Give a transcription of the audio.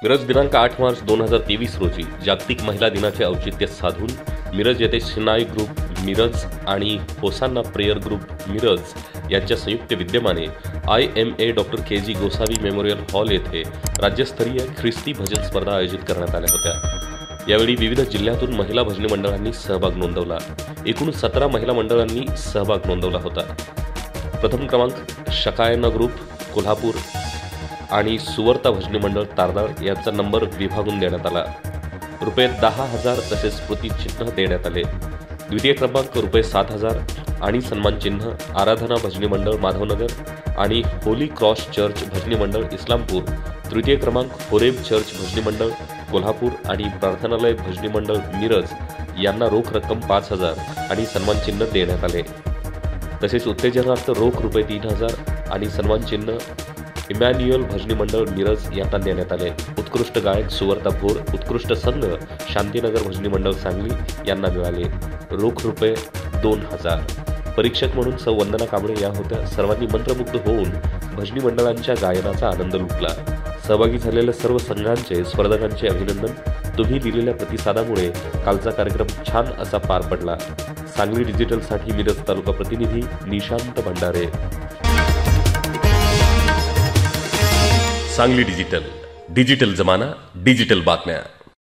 मिरज दिनांक 8 मार्च 2023 रोजी जागतिक महिला दिनाचे औचित्य साधून मिरज येथे शिनाई ग्रुप मिरज आणि होसाना प्रेयर ग्रुप मिरज यांच्या संयुक्त विद्यमाने IMA doctor KG Gosavi memorial hall येथे राज्यस्तरीय ख्रिस्ती भजन स्पर्धा आयोजित करण्यात आल्या होत्या। यावेळी विविध जिल्ह्यातून महिला भजनी मंडळांनी सहभाग नोंदवला। एकूण 17 महिला मंडळांनी सहभाग नोंदवला होता। प्रथम क्रमांक शकायना ग्रुप कोल्हापूर आणि सुवर्ता भजनी मंडळ तारदाळ यांचा नंबर विभागून देण्यात आला। रुपये 10,000 तसेच स्मृतिचिन्ह देण्यात आले। द्वितीय क्रमांक रुपये 7,000 आणि सन्मान चिन्ह आराधना भजनी मंडळ माधवनगर आणि होली क्रॉस चर्च भजनी मंडळ इस्लामपूर, तृतीय क्रमांक होरेब चर्च भजनी मंडळ कोल्हापूर आणि प्रार्थनालय भजनी मंडळ मिरज यांना रोख रक्कम 5,000 आणि सन्मान चिन्ह देण्यात आले। तसेच उत्तेजनार्थ रोख रुपये 3,000 आणि सन्मान चिन्ह इमॅन्युअल भजनी मंडळ मिरज यांना देण्यात आले। उत्कृष्ट गायक सुवर्ता भोर, उत्कृष्ट संघ शांतीनगर भजनी मंडळ सांगली यांना मिळाले रोख रुपये 2,000। परीक्षक म्हणून सौ वंदना कांबळे या होत्या। सर्वांनी मंत्रमुग्ध होऊन भजनी मंडळांच्या गायनाचा आनंद लुटला। सहभागी झालेल्या सर्व संघांचे स्पर्धकांचे अभिनंदन। तुम्ही दिलेल्या प्रतिसादामुळे कालचा कार्यक्रम छान असा पार पडला। सांगली डिजिटलसाठी मिरज तालुका प्रतिनिधी निशांत भंडारे। सांगली डिजिटल, डिजिटल जमाना, डिजिटल बातम्या।